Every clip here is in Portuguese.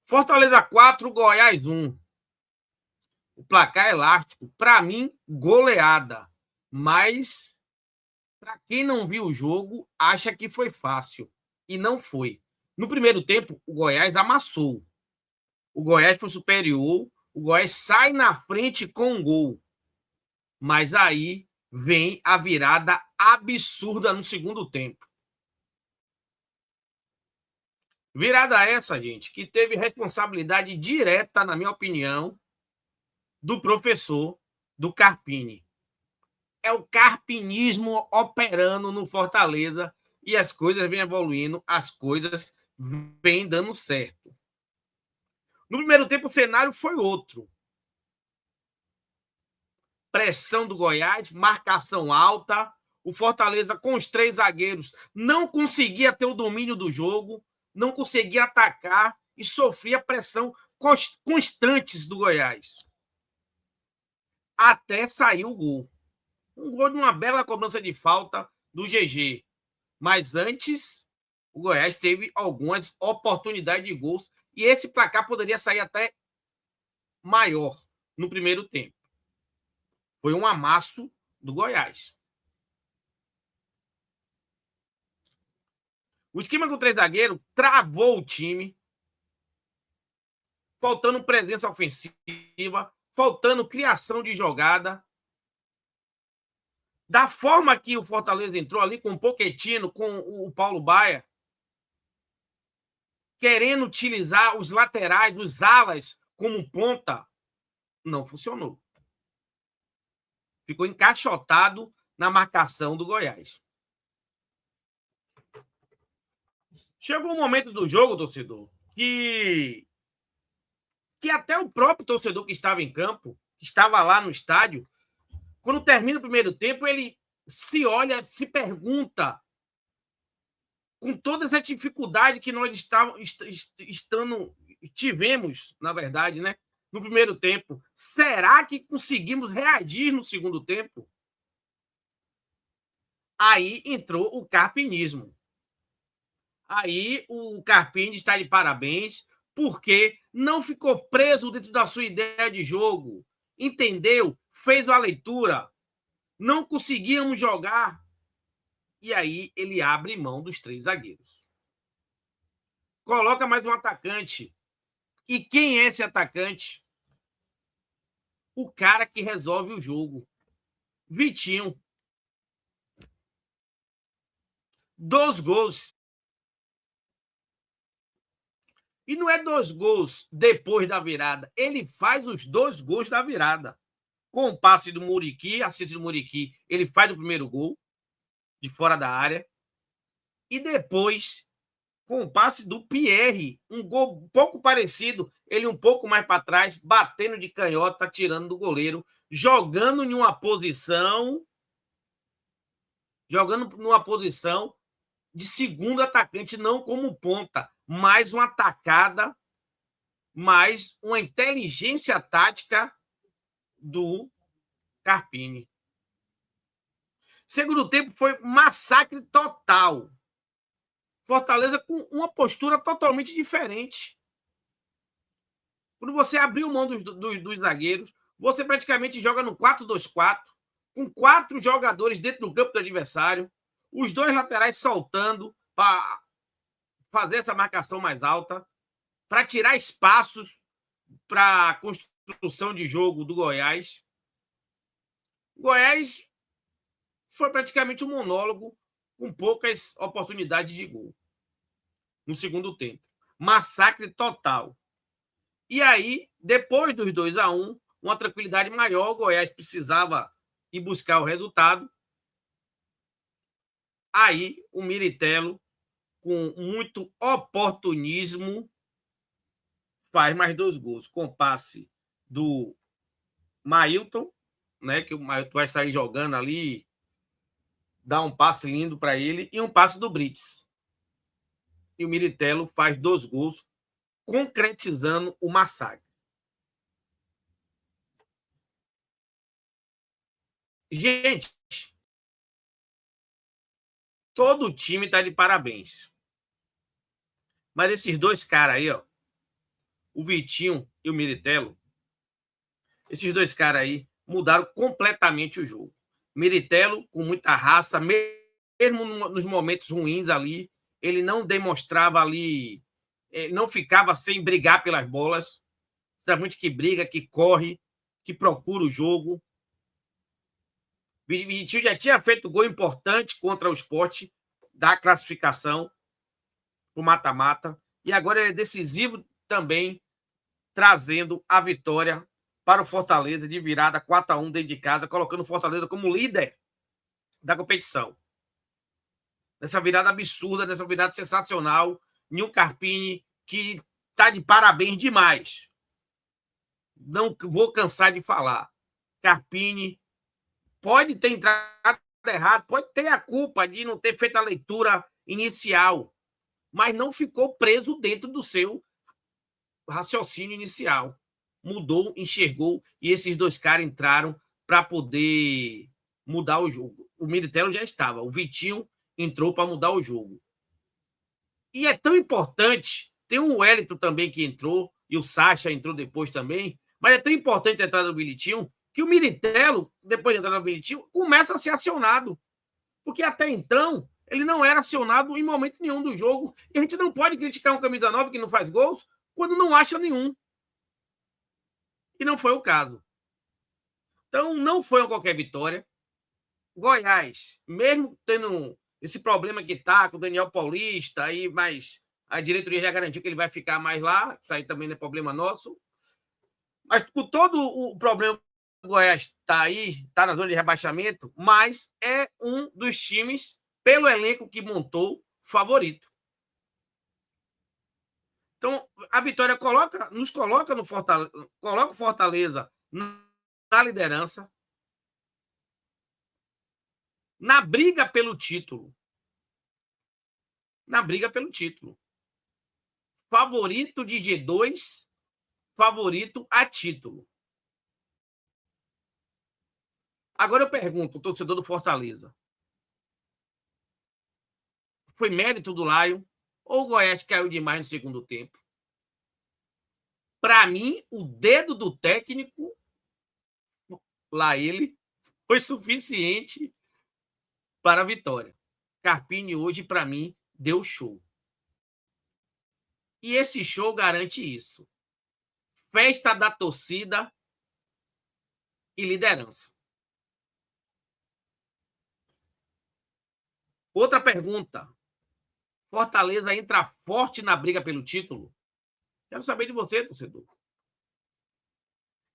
Fortaleza 4, Goiás 1. O placar elástico, para mim, goleada. Mas, para quem não viu o jogo, acha que foi fácil. E não foi. No primeiro tempo, o Goiás amassou. O Goiás foi superior. O Goiás sai na frente com um gol. Mas aí vem a virada absurda no segundo tempo. Virada essa, gente, que teve responsabilidade direta, na minha opinião, do professor, do Carpini. É o carpinismo operando no Fortaleza e as coisas vêm evoluindo, as coisas vêm dando certo. No primeiro tempo, o cenário foi outro. Pressão do Goiás, marcação alta, o Fortaleza com os 3 zagueiros não conseguia ter o domínio do jogo, não conseguia atacar e sofria pressão constantes do Goiás. Até sair o gol. Um gol de uma bela cobrança de falta do GG. Mas antes, o Goiás teve algumas oportunidades de gols e esse placar poderia sair até maior no primeiro tempo. Foi um amasso do Goiás. O esquema com 3 zagueiros travou o time, faltando presença ofensiva, faltando criação de jogada. Da forma que o Fortaleza entrou ali com o Pochettino, com o Paulo Baia, querendo utilizar os laterais, os alas como ponta, não funcionou. Ficou encaixotado na marcação do Goiás. Chegou um momento do jogo, torcedor, que até o próprio torcedor que estava em campo, que estava lá no estádio, quando termina o primeiro tempo, ele se olha, se pergunta, com toda essa dificuldade que nós tivemos, na verdade, né, no primeiro tempo, será que conseguimos reagir no segundo tempo? Aí entrou o carpinismo. Aí o Carpini está de parabéns, porque não ficou preso dentro da sua ideia de jogo. Entendeu? Fez a leitura. Não conseguíamos jogar. E aí ele abre mão dos 3 zagueiros. Coloca mais um atacante. E quem é esse atacante? O cara que resolve o jogo. Vitinho. 2 gols. E não é 2 gols depois da virada. Ele faz os 2 gols da virada. Com o passe do Muriqui, assistência do Muriqui, ele faz o primeiro gol de fora da área. E depois, com o passe do Pierre, um gol um pouco parecido, ele um pouco mais para trás, batendo de canhota, tirando do goleiro, jogando numa posição de segundo atacante, não como ponta, mais uma atacada, mais uma inteligência tática do Carpini. Segundo tempo foi massacre total. Fortaleza com uma postura totalmente diferente. Quando você abriu mão dos zagueiros, você praticamente joga no 4-2-4, com 4 jogadores dentro do campo do adversário, os 2 laterais soltando para fazer essa marcação mais alta, para tirar espaços para a construção de jogo do Goiás. O Goiás foi praticamente um monólogo com poucas oportunidades de gol no segundo tempo. Massacre total. E aí, depois dos 2-1, uma tranquilidade maior, o Goiás precisava ir buscar o resultado. Aí, o Miritello, com muito oportunismo, faz mais 2 gols, com passe do Mailton, né, que o Mailton vai sair jogando ali, dá um passe lindo para ele, e um passe do Brits. E o Miritello faz 2 gols, concretizando o massacre. Gente, todo o time está de parabéns. Mas esses 2 caras aí, ó, o Vitinho e o Miritello, esses dois caras aí mudaram completamente o jogo. Miritello, com muita raça, mesmo nos momentos ruins ali, ele não demonstrava ali, ele não ficava sem brigar pelas bolas. Muito que briga, que corre, que procura o jogo. Vitinho já tinha feito gol importante contra o Sport da classificação para o mata-mata. E agora ele é decisivo também, trazendo a vitória para o Fortaleza de virada 4-1 dentro de casa, colocando o Fortaleza como líder da competição. Nessa virada absurda, nessa virada sensacional, Nil Carpini, que está de parabéns demais. Não vou cansar de falar. Carpini pode ter entrado errado, pode ter a culpa de não ter feito a leitura inicial, mas não ficou preso dentro do seu raciocínio inicial. Mudou, enxergou, e esses dois caras entraram para poder mudar o jogo. O Miritello já estava, o Vitinho entrou para mudar o jogo. E é tão importante, tem o Wellington também que entrou, e o Sacha entrou depois também, mas é tão importante a entrada do Vitinho, que o Miritello, depois de entrar no Vitinho, começa a ser acionado. Porque até então, ele não era acionado em momento nenhum do jogo. E a gente não pode criticar um camisa 9 que não faz gols quando não acha nenhum. E não foi o caso. Então, não foi uma qualquer vitória. Goiás, mesmo tendo esse problema que tá com o Daniel Paulista, aí, mas a diretoria já garantiu que ele vai ficar mais lá, isso aí também não é problema nosso. Mas com todo o problema, o Goiás está aí, está na zona de rebaixamento, mas é um dos times, pelo elenco que montou, favorito. Então, a vitória nos coloca no Fortaleza, coloca o Fortaleza na liderança, na briga pelo título. Na briga pelo título. Favorito de G2, favorito a título. Agora eu pergunto, o torcedor do Fortaleza, foi mérito do Lion ou o Goiás caiu demais no segundo tempo? Para mim, o dedo do técnico, lá ele, foi suficiente para a vitória. Carpini hoje, para mim, deu show. E esse show garante isso. Festa da torcida e liderança. Outra pergunta. Fortaleza entra forte na briga pelo título? Quero saber de você, torcedor.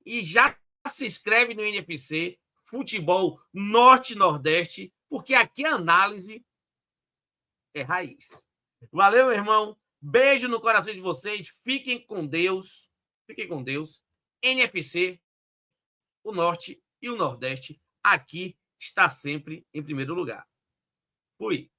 E já se inscreve no NFC Futebol Norte-Nordeste, porque aqui a análise é raiz. Valeu, meu irmão. Beijo no coração de vocês. Fiquem com Deus. Fiquem com Deus. NFC, o Norte e o Nordeste, aqui está sempre em primeiro lugar. Fui.